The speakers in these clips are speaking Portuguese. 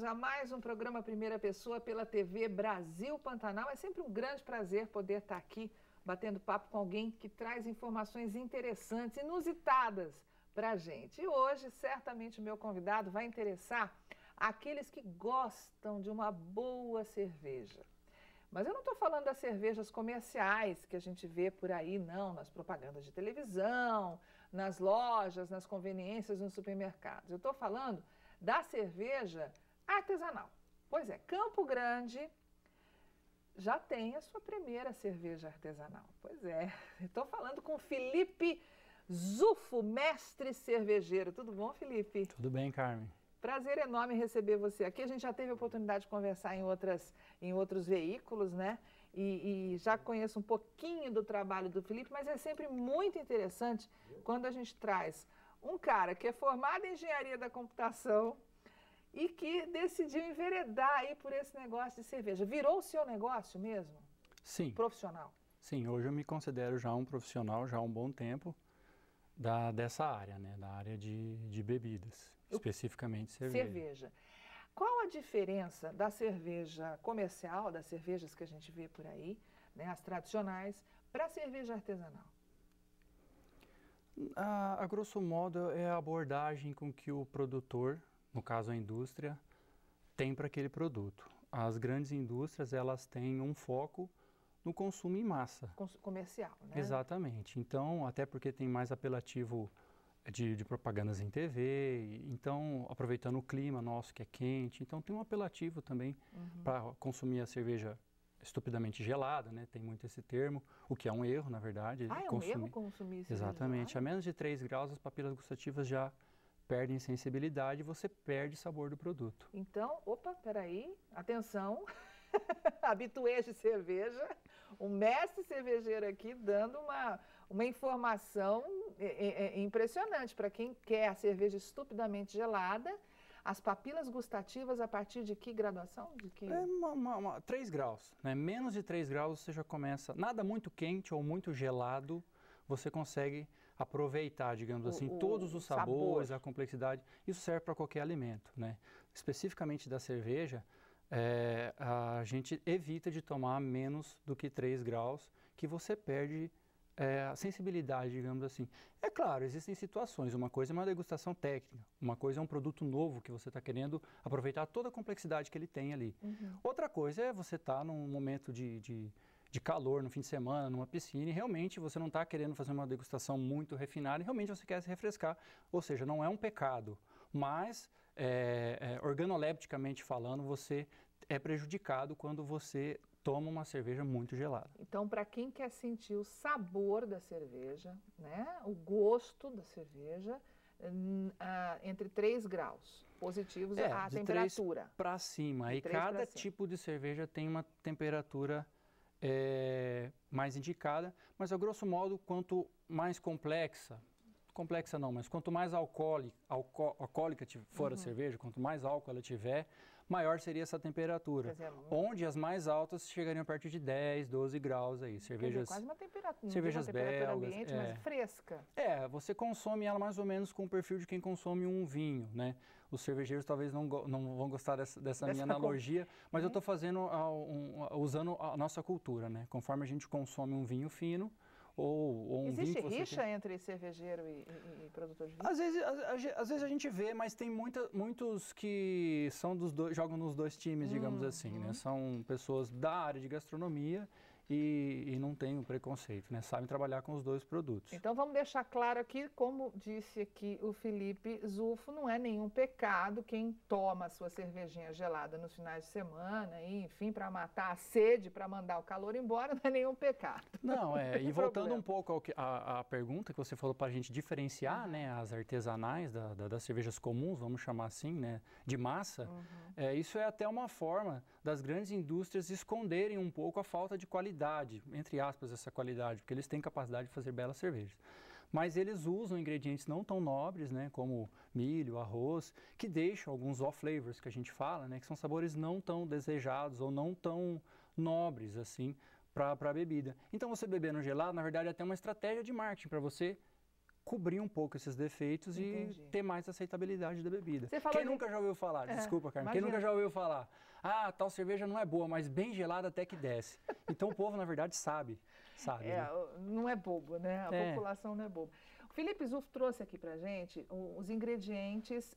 a mais um programa Primeira Pessoa pela TV Brasil Pantanal. É sempre um grande prazer poder estar aqui batendo papo com alguém que traz informações interessantes, inusitadas para a gente. E hoje, certamente, o meu convidado vai interessar aqueles que gostam de uma boa cerveja. Mas eu não estou falando das cervejas comerciais que a gente vê por aí, não, nas propagandas de televisão, nas lojas, nas conveniências, nos supermercados. Eu estou falando da cerveja artesanal. Pois é, Campo Grande já tem a sua primeira cerveja artesanal. Pois é, estou falando com Felipe Zufo, mestre cervejeiro. Tudo bom, Felipe? Tudo bem, Carmen. Prazer enorme receber você aqui. A gente já teve a oportunidade de conversar em outros veículos, né? E já conheço um pouquinho do trabalho do Felipe, mas é sempre muito interessante quando a gente traz um cara que é formado em engenharia da computação e que decidiu enveredar aí por esse negócio de cerveja. Virou o seu negócio mesmo? Sim. Profissional? Sim, hoje eu me considero já um profissional, já há um bom tempo. Dessa área, né? Da área de bebidas, especificamente cerveja. Cerveja. Qual a diferença da cerveja comercial, das cervejas que a gente vê por aí, né, as tradicionais, para a cerveja artesanal? A grosso modo é a abordagem com que o produtor, no caso a indústria, tem para aquele produto. As grandes indústrias, elas têm um foco no consumo em massa. Comercial, né? Exatamente. Então, até porque tem mais apelativo de propagandas em TV, então, aproveitando o clima nosso que é quente, então tem um apelativo também para consumir a cerveja estupidamente gelada, né? Tem muito esse termo, o que é um erro, na verdade. Ah, é um erro consumir cerveja Exatamente. gelada? A menos de 3 graus, as papilas gustativas já perdem sensibilidade e você perde sabor do produto. Então, opa, peraí, atenção, habituês de cerveja, o mestre cervejeiro aqui dando uma informação impressionante para quem quer a cerveja estupidamente gelada. As papilas gustativas a partir de que graduação? 3 graus, né? Menos de 3 graus você já começa, nada muito quente ou muito gelado, você consegue aproveitar, digamos assim, todos os sabores, a complexidade. Isso serve para qualquer alimento, né? Especificamente da cerveja, a gente evita de tomar menos do que 3 graus, que você perde a sensibilidade, digamos assim. É claro, existem situações, uma coisa é uma degustação técnica, uma coisa é um produto novo que você está querendo aproveitar toda a complexidade que ele tem ali. Outra coisa é você estar num momento de calor no fim de semana, numa piscina, e realmente você não está querendo fazer uma degustação muito refinada, e realmente você quer se refrescar. Ou seja, não é um pecado, mas organolepticamente falando, você é prejudicado quando você toma uma cerveja muito gelada. Então, para quem quer sentir o sabor da cerveja, né, o gosto da cerveja, entre 3 graus positivos a temperatura. Para cima, e cada tipo de cerveja tem uma temperatura mais indicada, mas a grosso modo, quanto mais complexa não, mas quanto mais alcoólica for a cerveja, quanto mais álcool ela tiver, maior seria essa temperatura. Quer dizer, onde as mais altas chegariam a partir de 10, 12 graus aí. Cervejas, quase uma temperatura, cervejas belgas, ambiente, mas fresca. Você consome ela mais ou menos com o perfil de quem consome um vinho, né? Os cervejeiros talvez não vão gostar dessa minha analogia, mas eu estou fazendo usando a nossa cultura, né? Conforme a gente consome um vinho fino, ou um Existe vinho rixa entre cervejeiro e produtor de vinho? Às vezes a gente vê, mas tem muitos que são jogam nos dois times, digamos assim, né? São pessoas da área de gastronomia e não tem o preconceito, né? Sabem trabalhar com os dois produtos. Então vamos deixar claro aqui, como disse aqui o Felipe Zufo, não é nenhum pecado quem toma a sua cervejinha gelada nos finais de semana, e, enfim, para matar a sede, para mandar o calor embora, não é nenhum pecado. Não, e voltando um pouco à pergunta que você falou para a gente diferenciar, né, as artesanais das cervejas comuns, vamos chamar assim, né, de massa, isso é até uma forma das grandes indústrias esconderem um pouco a falta de qualidade, entre aspas, essa qualidade, porque eles têm capacidade de fazer belas cervejas. Mas eles usam ingredientes não tão nobres, né, como milho, arroz, que deixam alguns off-flavors que a gente fala, né, que são sabores não tão desejados ou não tão nobres assim para a bebida. Então você bebendo gelado, na verdade, é até uma estratégia de marketing para você cobrir um pouco esses defeitos e ter mais aceitabilidade da bebida. Quem nunca já ouviu falar? Desculpa, Carmen. Quem nunca já ouviu falar? Ah, tal cerveja não é boa, mas bem gelada até que desce. Então o povo, na verdade, sabe. Né? Não é bobo, né? A população não é bobo. O Felipe Zufo trouxe aqui pra gente os ingredientes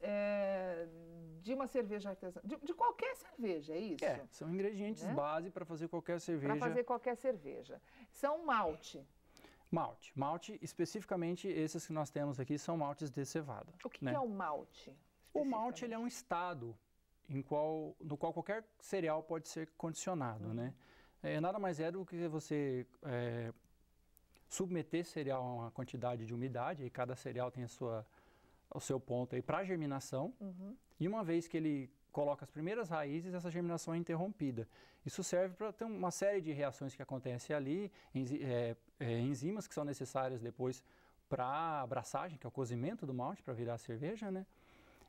de uma cerveja artesanal, de qualquer cerveja, é isso? São ingredientes base para fazer qualquer cerveja. Para fazer qualquer cerveja. São malte. Malte, especificamente esses que nós temos aqui são maltes de cevada. O que é o malte? O malte ele é um estado no qual qualquer cereal pode ser condicionado, né? Nada mais é do que você submeter cereal a uma quantidade de umidade, e cada cereal tem o seu ponto aí para germinação, e uma vez que ele coloca as primeiras raízes, essa germinação é interrompida. Isso serve para ter uma série de reações que acontecem ali, enzimas que são necessárias depois para a abraçagem, que é o cozimento do malte, para virar a cerveja, né?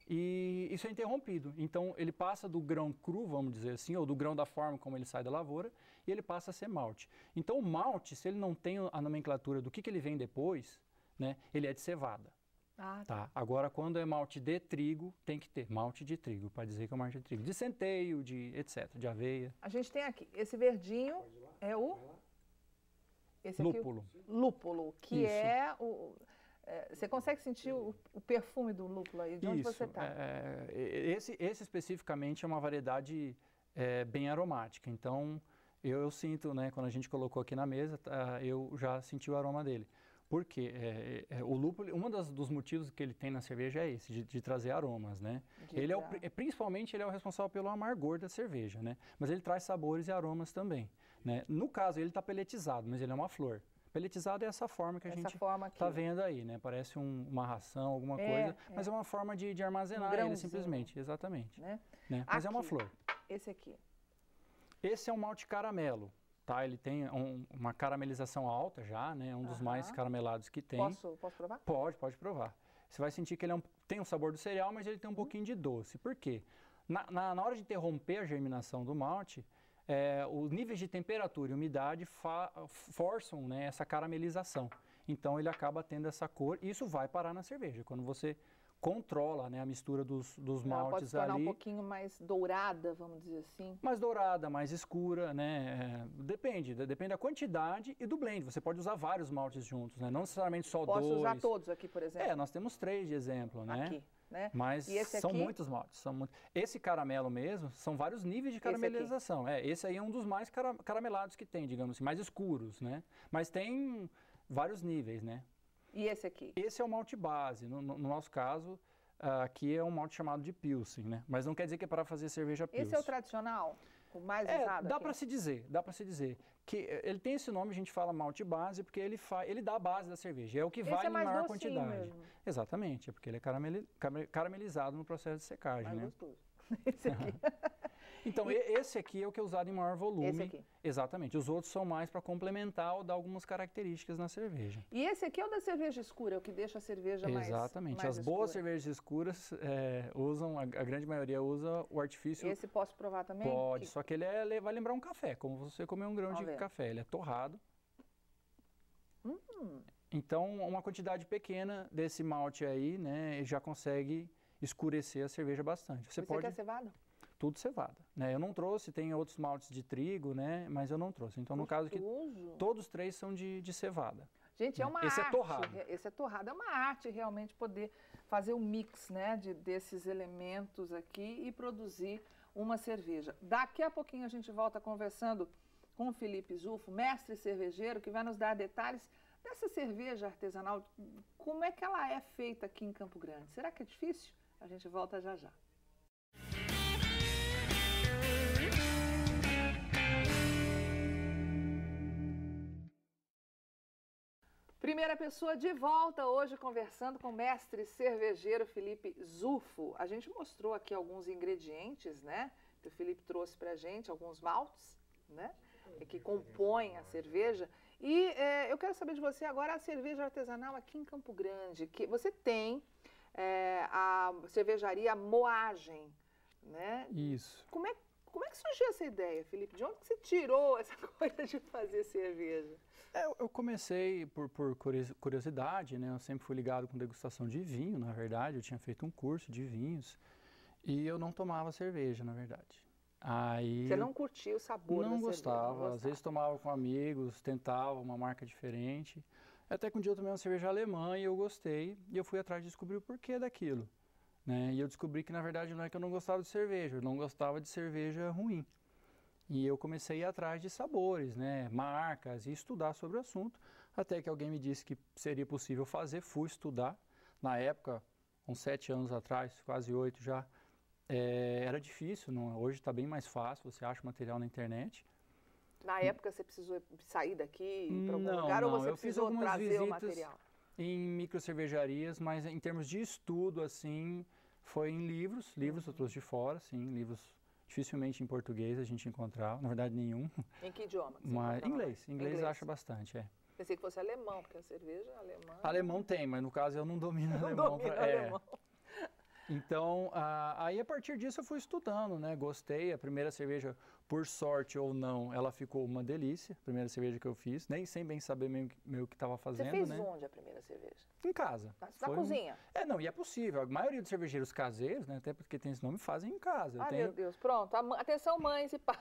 E isso é interrompido. Então, ele passa do grão cru, vamos dizer assim, ou do grão da forma como ele sai da lavoura, e ele passa a ser malte. Então, o malte, se ele não tem a nomenclatura do que ele vem depois, né, ele é de cevada. Tá. Agora, quando é malte de trigo, tem que ter malte de trigo, para dizer que é malte de trigo. De centeio, etc., de aveia. A gente tem aqui, esse verdinho é o... Esse lúpulo. Aqui, lúpulo, que é o... você consegue sentir o perfume do lúpulo aí, de onde você está? Esse especificamente é uma variedade bem aromática, então eu sinto, né, quando a gente colocou aqui na mesa, eu já senti o aroma dele. Por quê? O lúpulo, dos motivos que ele tem na cerveja é esse, de trazer aromas, né? Ele principalmente ele é o responsável pelo amargor da cerveja, né? Mas ele traz sabores e aromas também, né? No caso, ele está peletizado, mas ele é uma flor. Peletizado é essa forma que a gente está vendo aí, né? Parece uma ração, alguma coisa, mas é uma forma de armazenar ele simplesmente, exatamente. Né? Mas aqui, é uma flor. Esse aqui? Esse é um malte caramelo, tá? Ele tem uma caramelização alta já, né? Um dos mais caramelados que tem. Posso provar? Pode provar. Você vai sentir que ele tem o sabor do cereal, mas ele tem um pouquinho de doce. Por quê? Na hora de interromper a germinação do malte, os níveis de temperatura e umidade forçam, né, essa caramelização. Então ele acaba tendo essa cor e isso vai parar na cerveja. Quando você controla, né, a mistura dos maltes ali. Ela pode se tornar um pouquinho mais dourada, vamos dizer assim. Mais dourada, mais escura, né? Depende da quantidade e do blend. Você pode usar vários maltes juntos, né? Não necessariamente só dois. Posso usar todos aqui, por exemplo? Nós temos 3 de exemplo, né? Aqui. Né? Mas são muitos maltes. Esse caramelo mesmo, são vários níveis de caramelização. Esse aí é um dos mais caramelados que tem, digamos assim, mais escuros, né? Mas tem vários níveis, né? E esse aqui? Esse é o malte base. No nosso caso, aqui é um malte chamado de Pilsen, né? Mas não quer dizer que é para fazer cerveja Pilsen. Esse é o tradicional? O mais usado dá para se dizer. Que ele tem esse nome, a gente fala malte base, porque ele dá a base da cerveja. É o que vale em maior quantidade. Mesmo. Exatamente, é porque ele é caramelizado no processo de secagem, mais né? Gostoso. Esse aqui. Então, esse aqui é o que é usado em maior volume. Esse aqui. Exatamente. Os outros são mais para complementar ou dar algumas características na cerveja. E esse aqui é o da cerveja escura, é o que deixa a cerveja mais Exatamente. As boas cervejas escuras usam, a grande maioria usa o artifício. Esse posso provar também? Pode, só que ele vai lembrar um café, como você comer um grão de café. Ele é torrado. Então, uma quantidade pequena desse malte aí, né, já consegue escurecer a cerveja bastante. Você quer cevada? Tudo cevada, né? Eu não trouxe, tem outros maltes de trigo, né? Mas eu não trouxe. Então, no caso aqui, todos 3 são de cevada. Gente, é uma arte. Esse é torrado. Esse é torrado. É uma arte realmente poder fazer o mix, né, desses elementos aqui e produzir uma cerveja. Daqui a pouquinho a gente volta conversando com o Felipe Zufo, mestre cervejeiro, que vai nos dar detalhes dessa cerveja artesanal. Como é que ela é feita aqui em Campo Grande? Será que é difícil? A gente volta já já. Primeira pessoa de volta hoje conversando com o mestre cervejeiro Felipe Zufo. A gente mostrou aqui alguns ingredientes, né, que o Felipe trouxe pra gente, alguns maltes, né, que compõem a cerveja. E eu quero saber de você agora a cerveja artesanal aqui em Campo Grande, que você tem a cervejaria Moagem, né? Isso. Como é que surgiu essa ideia, Felipe? De onde que você tirou essa coisa de fazer cerveja? Eu comecei por curiosidade, né? Eu sempre fui ligado com degustação de vinho, na verdade. Eu tinha feito um curso de vinhos e eu não tomava cerveja, na verdade. Aí você não curtia o sabor da cerveja? Não gostava. Às vezes tomava com amigos, tentava uma marca diferente. Até que um dia eu tomei uma cerveja alemã e eu gostei. E eu fui atrás de descobrir o porquê daquilo, né? E eu descobri que, na verdade, não é que eu não gostava de cerveja. Eu não gostava de cerveja ruim. E eu comecei a ir atrás de sabores, né, marcas, e estudar sobre o assunto, até que alguém me disse que seria possível fazer, fui estudar. Na época, uns 7 anos atrás, quase 8 já, era difícil, não, hoje está bem mais fácil, você acha material na internet. Na época você precisou sair daqui para algum Não, lugar, não, ou você eu fiz precisou algumas trazer o visitas material? em microcervejarias, mas em termos de estudo, assim, foi em livros eu trouxe de fora, sim, livros dificilmente em português a gente encontrava, na verdade nenhum. Em que idioma? Que você Mas encontrava? inglês acha bastante, Pensei que fosse alemão, porque a cerveja alemã... Alemão tem, mas no caso eu não domino Não alemão. domino alemão. Então, aí a partir disso eu fui estudando, né? Gostei, a primeira cerveja, por sorte ou não, ela ficou uma delícia, a primeira cerveja que eu fiz, nem sem bem saber meio o que estava fazendo, Você fez né? onde a primeira cerveja? Em casa. Na cozinha? Não, e é possível. A maioria dos cervejeiros caseiros, né, até porque tem esse nome, fazem em casa. Meu Deus, pronto. Atenção, mães e pais,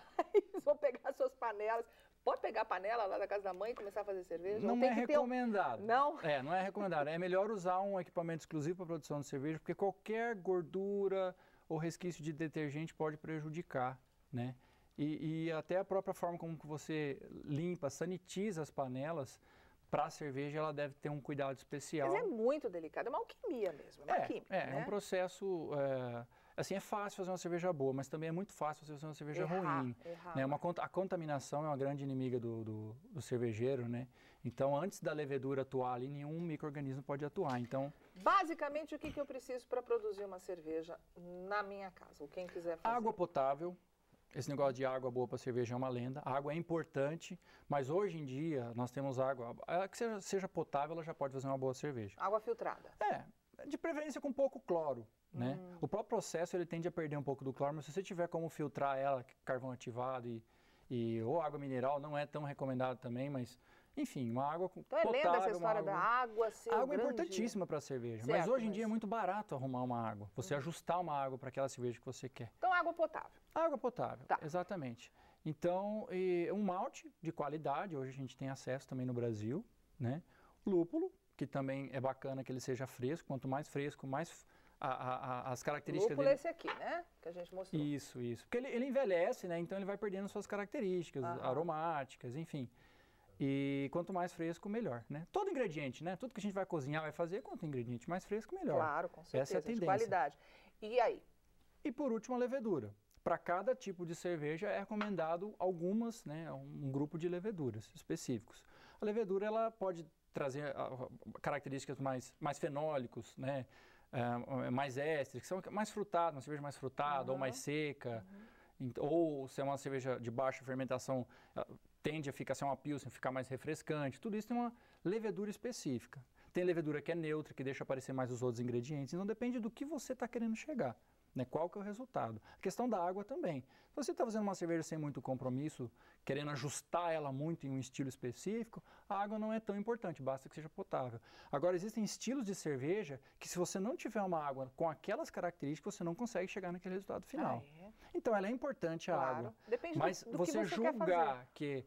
vão pegar suas panelas. Pode pegar a panela lá da casa da mãe e começar a fazer cerveja? Não é recomendado. Não? Não é recomendado. É melhor usar um equipamento exclusivo para produção de cerveja, porque qualquer gordura ou resquício de detergente pode prejudicar, né? E até a própria forma como que você limpa, sanitiza as panelas, para a cerveja ela deve ter um cuidado especial. Mas é muito delicado, é uma alquimia mesmo, é uma química, né? É um processo... Assim, é fácil fazer uma cerveja boa, mas também é muito fácil fazer uma cerveja ruim. Né? A contaminação é uma grande inimiga do cervejeiro, né? Então, antes da levedura atuar ali, nenhum micro-organismo pode atuar. Então, basicamente, o que eu preciso para produzir uma cerveja na minha casa? Ou quem quiser fazer? Água potável. Esse negócio de água boa para cerveja é uma lenda. A água é importante, mas hoje em dia nós temos água... que seja potável, ela já pode fazer uma boa cerveja. Água filtrada? De preferência com pouco cloro. Né? O próprio processo ele tende a perder um pouco do cloro, mas se você tiver como filtrar ela, carvão ativado ou água mineral, não é tão recomendado também, mas enfim, uma água potável. Então lenda essa história da água ser A água é importantíssima para a cerveja, mas hoje em dia é muito barato arrumar uma água, você ajustar uma água para aquela cerveja que você quer. Então água potável. Água potável, exatamente. Então, um malte de qualidade, hoje a gente tem acesso também no Brasil, né? Lúpulo, que também é bacana que ele seja fresco, quanto mais fresco, mais... as características lúpulo dele... esse aqui, né? Que a gente mostrou. Isso. Porque ele envelhece, né? Então ele vai perdendo suas características aromáticas, enfim. E quanto mais fresco, melhor, né? Todo ingrediente, né? Tudo que a gente vai cozinhar, vai fazer, quanto ingrediente mais fresco, melhor. Claro, com certeza. Essa é a tendência. De qualidade. E aí? E por último, a levedura. Para cada tipo de cerveja é recomendado algumas, né? Um grupo de leveduras específicos. A levedura, ela pode trazer características mais fenólicos, né? Mais ésteres, que são mais frutadas, uma cerveja mais frutada ou mais seca, ou se é uma cerveja de baixa fermentação, tende a ficar, se é uma pilsen, ficar mais refrescante. Tudo isso tem uma levedura específica. Tem levedura que é neutra, que deixa aparecer mais os outros ingredientes, então depende do que você está querendo chegar. Né? Qual que é o resultado? A questão da água também. Se você está fazendo uma cerveja sem muito compromisso, querendo ajustar ela muito em um estilo específico, a água não é tão importante, basta que seja potável. Agora, existem estilos de cerveja que se você não tiver uma água com aquelas características, você não consegue chegar naquele resultado final. Então, ela é importante a água. Depende mas do você que você julgar que,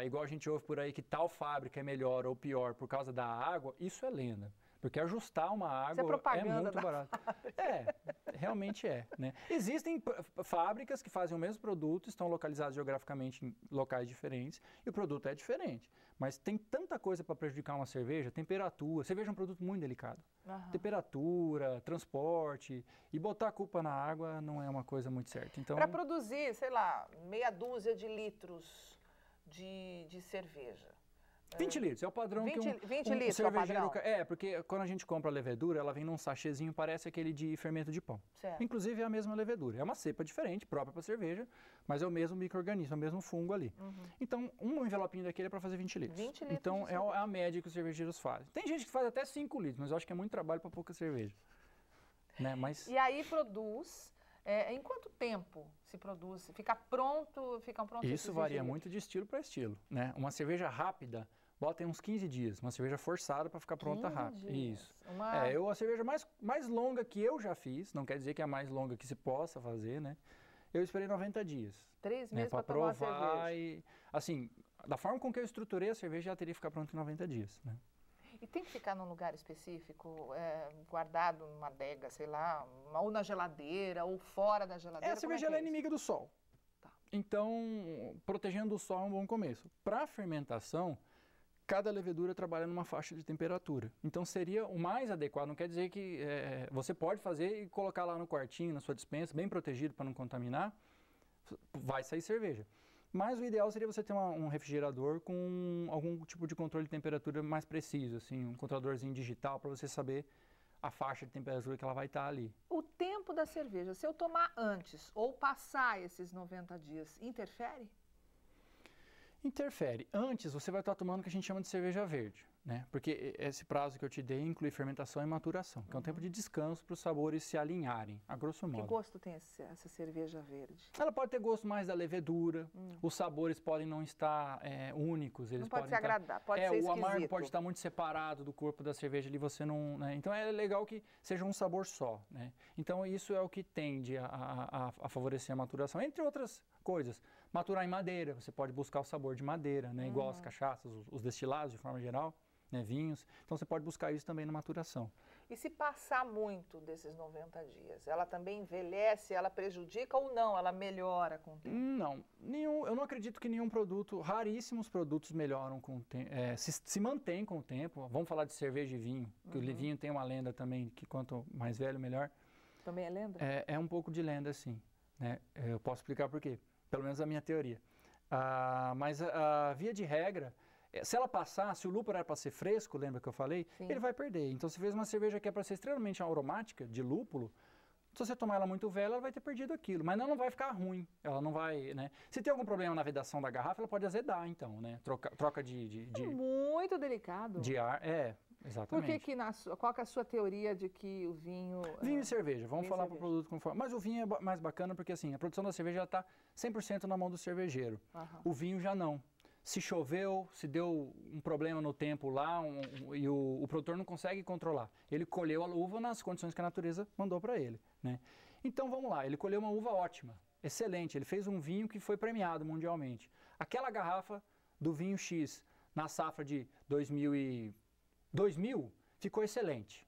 igual a gente ouve por aí, que tal fábrica é melhor ou pior por causa da água, isso é lenda. Porque ajustar uma água é muito barato. Realmente é. Né? Existem fábricas que fazem o mesmo produto, estão localizadas geograficamente em locais diferentes, e o produto é diferente. Mas tem tanta coisa para prejudicar uma cerveja, temperatura. Cerveja é um produto muito delicado. Temperatura, transporte, e botar a culpa na água não é uma coisa muito certa. Então, para produzir, sei lá, meia dúzia de litros de cerveja. 20 litros, é o padrão 20, que 20 litros cervejeiro... é o padrão? Porque quando a gente compra a levedura, ela vem num sachêzinho, parece aquele de fermento de pão. Certo. Inclusive é a mesma levedura. É uma cepa diferente, própria para cerveja, mas é o mesmo micro-organismo, é o mesmo fungo ali. Então, um envelopinho daquele é para fazer 20 litros. 20 litros então, é a média que os cervejeiros fazem. Tem gente que faz até 5 litros, mas eu acho que é muito trabalho para pouca cerveja. Né? Mas... E aí produz... em quanto tempo se produz? Ficam prontos? Isso varia muito de estilo para estilo. Né? Uma cerveja rápida, bota aí uns 15 dias, uma cerveja forçada para ficar pronta rápido. Isso. A cerveja mais longa que eu já fiz, não quer dizer que é a mais longa que se possa fazer, né? Eu esperei 90 dias. 3 meses para tomar uma cerveja. E, assim, da forma com que eu estruturei a cerveja, já teria que ficar pronta em 90 dias, né? E tem que ficar num lugar específico, guardado numa adega, sei lá, ou na geladeira, ou fora da geladeira? A cerveja é inimiga do sol. Tá. Então, protegendo do sol é um bom começo. Para fermentação, cada levedura trabalha numa faixa de temperatura. Então, seria o mais adequado. Não quer dizer que você pode fazer e colocar lá no quartinho, na sua despensa, bem protegido para não contaminar, vai sair cerveja. Mas o ideal seria você ter um refrigerador com algum tipo de controle de temperatura mais preciso, assim, um controladorzinho digital para você saber a faixa de temperatura que ela vai estar ali. O tempo da cerveja, se eu tomar antes ou passar esses 90 dias, interfere? Interfere. Antes, você vai estar tomando o que a gente chama de cerveja verde, né? Porque esse prazo que eu te dei inclui fermentação e maturação, que é um tempo de descanso para os sabores se alinharem, a grosso modo. Que gosto tem essa cerveja verde? Ela pode ter gosto mais da levedura, os sabores podem não estar únicos. Eles não pode se agradar, pode ser esquisito. O amargo pode estar muito separado do corpo da cerveja ali, você não... Né? Então é legal que seja um sabor só, né? Então isso é o que tende a favorecer a maturação, entre outras coisas. Maturar em madeira, você pode buscar o sabor de madeira, né? Igual as cachaças, os destilados de forma geral, né? Vinhos. Então você pode buscar isso também na maturação. E se passar muito desses 90 dias, ela também envelhece, ela prejudica ou não? Ela melhora com o tempo? Não, eu não acredito que nenhum produto, raríssimos produtos melhoram com o tempo, se mantém com o tempo. Vamos falar de cerveja e vinho, que o vinho tem uma lenda também, que quanto mais velho, melhor. Também é lenda? É um pouco de lenda, sim. Né? Eu posso explicar por quê. Pelo menos a minha teoria. Mas a via de regra, se ela passar, se o lúpulo era para ser fresco, lembra que eu falei? Sim. Ele vai perder. Então, se fez uma cerveja que é para ser extremamente aromática, de lúpulo, se você tomar ela muito velha, ela vai ter perdido aquilo. Mas não vai ficar ruim. Ela não vai, né? Se tem algum problema na vedação da garrafa, ela pode azedar, então, né? Troca de muito delicado. De ar, exatamente. Qual que é a sua teoria de que o vinho... Vinho e cerveja, vamos falar para o produto conforme. Mas o vinho é mais bacana porque assim, a produção da cerveja está 100% na mão do cervejeiro. O vinho já não. Se choveu, se deu um problema no tempo lá e o produtor não consegue controlar. Ele colheu a uva nas condições que a natureza mandou para ele, né? Então vamos lá, ele colheu uma uva ótima, excelente. Ele fez um vinho que foi premiado mundialmente. Aquela garrafa do vinho X na safra de 2000 ficou excelente.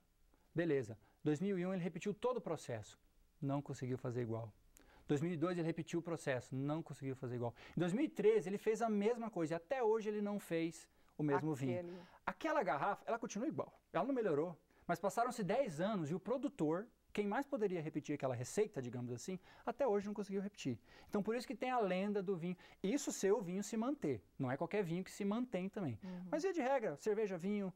Beleza. 2001 ele repetiu todo o processo. Não conseguiu fazer igual. 2002 ele repetiu o processo. Não conseguiu fazer igual. Em 2013 ele fez a mesma coisa. E até hoje ele não fez o mesmo vinho. Aquela garrafa, ela continua igual. Ela não melhorou. Mas passaram-se 10 anos e o produtor, quem mais poderia repetir aquela receita, digamos assim, até hoje não conseguiu repetir. Então por isso que tem a lenda do vinho. Isso se o vinho se manter. Não é qualquer vinho que se mantém também. Mas via de regra, cerveja, vinho...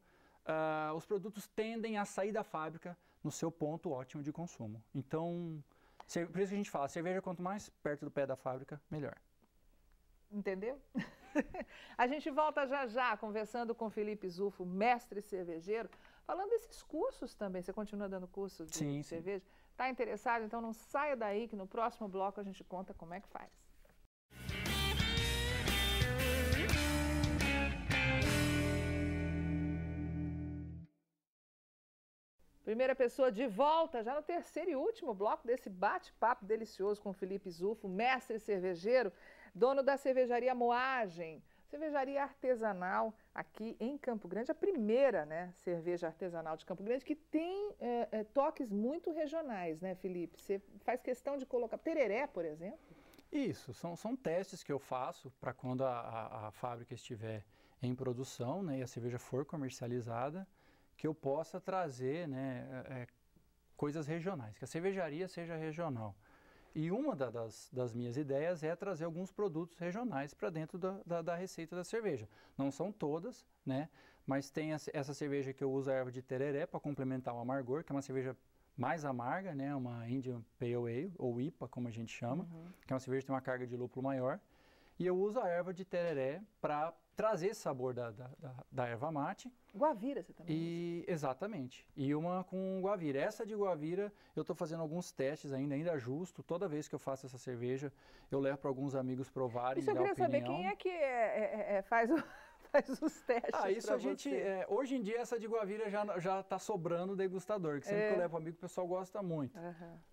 os produtos tendem a sair da fábrica no seu ponto ótimo de consumo. Então, por isso que a gente fala, cerveja quanto mais perto do pé da fábrica, melhor. Entendeu? A gente volta já conversando com Felipe Zufo, mestre cervejeiro, falando desses cursos também. Você continua dando cursos de cerveja? Está interessado? Então não saia daí que no próximo bloco a gente conta como é que faz. Primeira pessoa de volta, já no terceiro e último bloco desse bate-papo delicioso com Felipe Zufo, mestre cervejeiro, dono da cervejaria Moagem, cervejaria artesanal aqui em Campo Grande, a primeira, né, cerveja artesanal de Campo Grande, que tem toques muito regionais, né, Felipe? Você faz questão de colocar tereré, por exemplo? Isso, são testes que eu faço para quando a fábrica estiver em produção, né, e a cerveja for comercializada, que eu possa trazer, né, coisas regionais, que a cervejaria seja regional. E uma das minhas ideias é trazer alguns produtos regionais para dentro da receita da cerveja. Não são todas, né, mas tem essa cerveja que eu uso a erva de tereré para complementar o amargor, que é uma cerveja mais amarga, né, uma Indian Pale Ale, ou IPA, como a gente chama, que é uma cerveja que tem uma carga de lúpulo maior. E eu uso a erva de tereré para trazer esse sabor da erva mate. Guavira você também usa? Exatamente. E uma com guavira. Essa de guavira, eu estou fazendo alguns testes ainda ajusto. Toda vez que eu faço essa cerveja, eu levo para alguns amigos provarem. Isso eu queria saber, quem é que faz faz os testes. Isso a gente, hoje em dia essa de Guavira já está sobrando degustador, que sempre que eu levo amigo o pessoal gosta muito,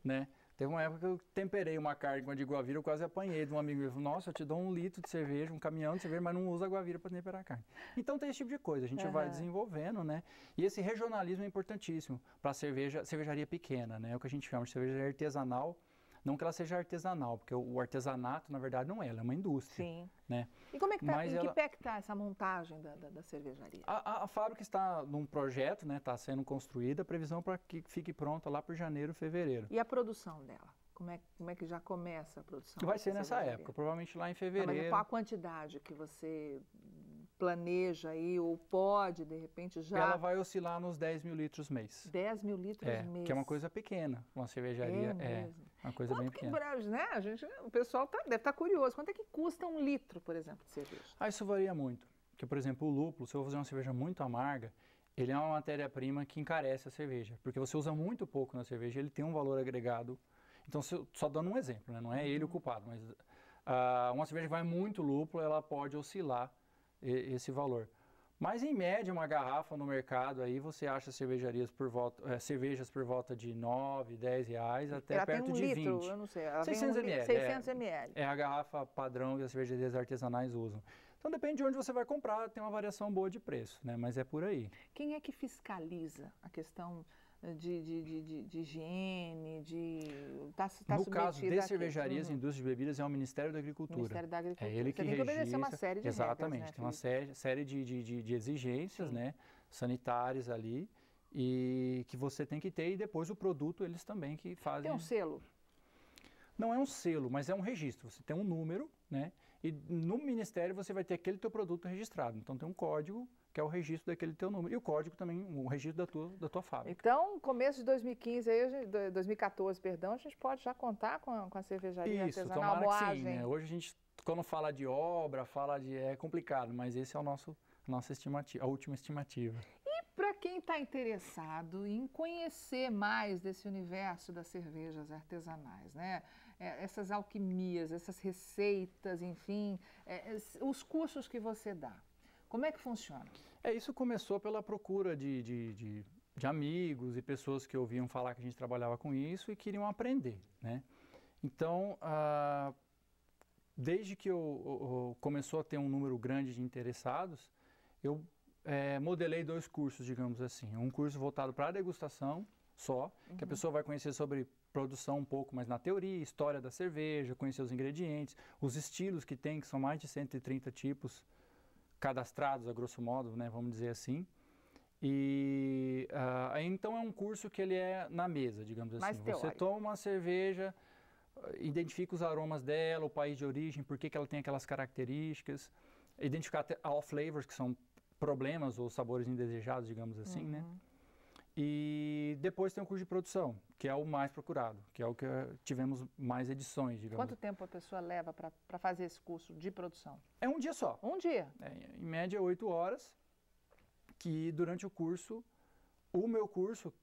né? Teve uma época que eu temperei uma carne com a de Guavira, eu quase apanhei de um amigo meu. Nossa, eu te dou 1 litro de cerveja, um caminhão de cerveja, mas não usa Guavira para temperar a carne. Então tem esse tipo de coisa, a gente vai desenvolvendo, né? E esse regionalismo é importantíssimo para cervejaria pequena, né? É o que a gente chama de cervejaria artesanal. Não que ela seja artesanal, porque o artesanato, na verdade, não é, ela é uma indústria. Sim. Né? E como é que tá, em que pé que está essa montagem da cervejaria? A fábrica está num projeto, né? Está sendo construída, a previsão para que fique pronta lá por janeiro, fevereiro. E a produção dela? Como é que já começa a produção? Vai ser nessa época, provavelmente lá em fevereiro. Mas qual a quantidade que você planeja aí, ou pode, de repente, já... Ela vai oscilar nos 10 mil litros mês. 10 mil litros mês. Que é uma coisa pequena, uma cervejaria uma coisa bem pequena. Né? O pessoal deve estar curioso. Quanto é que custa 1 litro, por exemplo, de cerveja? Isso varia muito. Porque, por exemplo, o lúpulo, se eu vou fazer uma cerveja muito amarga, ele é uma matéria-prima que encarece a cerveja. Porque você usa muito pouco na cerveja, ele tem um valor agregado. Então, só dando um exemplo, né? Não é ele o culpado, mas uma cerveja que vai muito lúpulo, ela pode oscilar esse valor. Mas, em média, uma garrafa no mercado, aí você acha cervejas por volta de 9, 10 reais, até ela perto tem de 20. Litro, eu não sei. Ela 600 ml. 600 ml. É a garrafa padrão que as cervejarias artesanais usam. Então, depende de onde você vai comprar, tem uma variação boa de preço, né? Mas é por aí. Quem é que fiscaliza a questão de higiene, no caso de cervejarias e indústrias de bebidas, é o Ministério da Agricultura. Ministério da Agricultura. É ele que tem que obedecer uma série de exatamente, regras, né, tem uma série de exigências, né, sanitárias ali, e que você tem que ter, e depois o produto eles também que fazem. Tem um selo? Não é um selo, mas é um registro. Você tem um número, né, e no Ministério você vai ter aquele teu produto registrado. Então tem um código, que é o registro daquele teu número. E o código também, o registro da tua fábrica. Então, começo de 2015, 2014, perdão, a gente pode já contar com a cervejaria artesanal Moagem. Sim, né? Hoje a gente, quando fala de obra, é complicado, mas esse é nossa estimativa, a última estimativa. E para quem está interessado em conhecer mais desse universo das cervejas artesanais, né? Essas alquimias, essas receitas, enfim, os cursos que você dá. Como é que funciona? Isso começou pela procura de amigos e pessoas que ouviam falar que a gente trabalhava com isso e queriam aprender, né? Então, desde que eu começou a ter um número grande de interessados, eu modelei 2 cursos, digamos assim. Um curso voltado para a degustação só, que a pessoa vai conhecer sobre produção um pouco mais na teoria, história da cerveja, conhecer os ingredientes, os estilos que tem, que são mais de 130 tipos, cadastrados, a grosso modo, né, vamos dizer assim. E então é um curso que ele é na mesa, digamos assim. Mais teórico. Você toma uma cerveja, identifica os aromas dela, o país de origem, por que ela tem aquelas características, identificar off flavors, que são problemas ou sabores indesejados, digamos assim, né? E depois tem o curso de produção, que é o mais procurado, que é o que tivemos mais edições, digamos. Quanto tempo a pessoa leva para fazer esse curso de produção? É um dia só. Um dia? Em média, 8 horas, que durante o curso, o meu curso,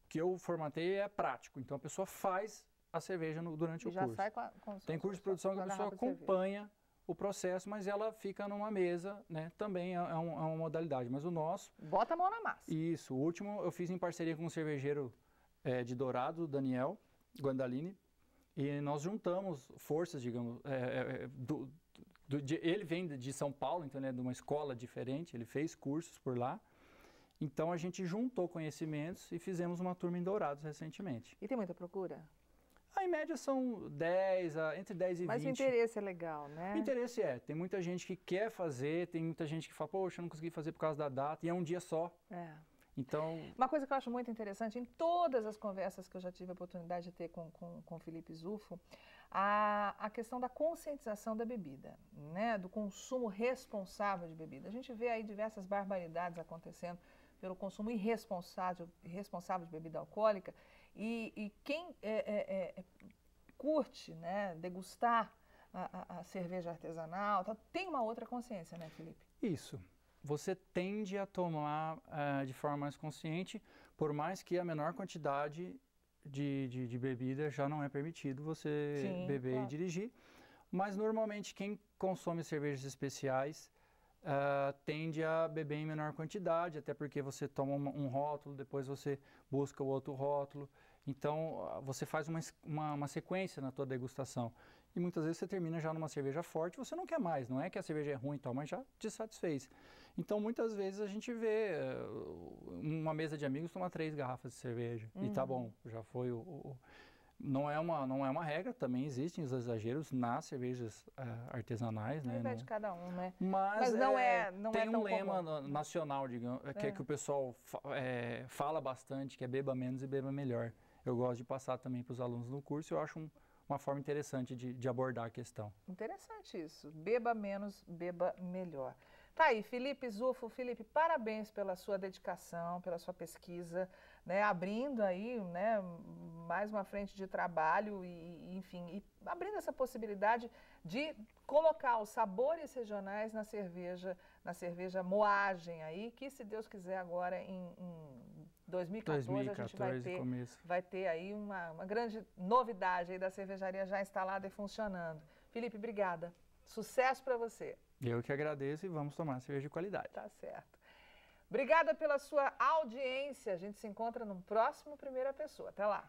que eu formatei, é prático. Então, a pessoa faz a cerveja durante o curso. Já sai com tem curso de produção que a pessoa acompanha o processo, mas ela fica numa mesa, né? Também é uma modalidade, mas o nosso... Bota a mão na massa. Isso, o último eu fiz em parceria com um cervejeiro de Dourado, Daniel Guandalini, e nós juntamos forças, digamos, ele vem de São Paulo, então ele é de uma escola diferente, ele fez cursos por lá, então a gente juntou conhecimentos e fizemos uma turma em Dourados recentemente. E tem muita procura? Em média são entre 10 e 20. Mas o interesse é legal, né? O interesse tem muita gente que quer fazer, tem muita gente que fala, poxa, eu não consegui fazer por causa da data, e é um dia só. Então... Uma coisa que eu acho muito interessante, em todas as conversas que eu já tive a oportunidade de ter com o Felipe Zufo, a questão da conscientização da bebida, né? Do consumo responsável de bebida. A gente vê aí diversas barbaridades acontecendo pelo consumo irresponsável de bebida alcoólica, e quem curte, né, degustar a cerveja artesanal, tem uma outra consciência, né, Felipe? Isso. Você tende a tomar de forma mais consciente, por mais que a menor quantidade de bebida já não é permitido você beber e dirigir. Mas, normalmente, quem consome cervejas especiais tende a beber em menor quantidade, até porque você toma um rótulo, depois você busca o outro rótulo. Então, você faz uma sequência na tua degustação. E muitas vezes você termina já numa cerveja forte, você não quer mais. Não é que a cerveja é ruim e tal, mas já te satisfez. Então, muitas vezes a gente vê uma mesa de amigos tomar 3 garrafas de cerveja. E tá bom, já foi Não é uma regra, também existem os exageros nas cervejas artesanais, né? Não é de cada um, né? Mas não tem é tão um lema comum. nacional, digamos, que o pessoal fala bastante, que é beba menos e beba melhor. Eu gosto de passar também para os alunos no curso, eu acho uma forma interessante de abordar a questão. Interessante isso. Beba menos, beba melhor. Tá aí, Felipe Zufo. Felipe, parabéns pela sua dedicação, pela sua pesquisa, né, abrindo aí, né, mais uma frente de trabalho enfim, e abrindo essa possibilidade de colocar os sabores regionais na cerveja moagem aí, que se Deus quiser agora em 2014 a gente vai ter aí uma grande novidade aí da cervejaria já instalada e funcionando. Felipe, obrigada. Sucesso para você. Eu que agradeço e vamos tomar cerveja de qualidade. Tá certo. Obrigada pela sua audiência. A gente se encontra no próximo Primeira Pessoa. Até lá.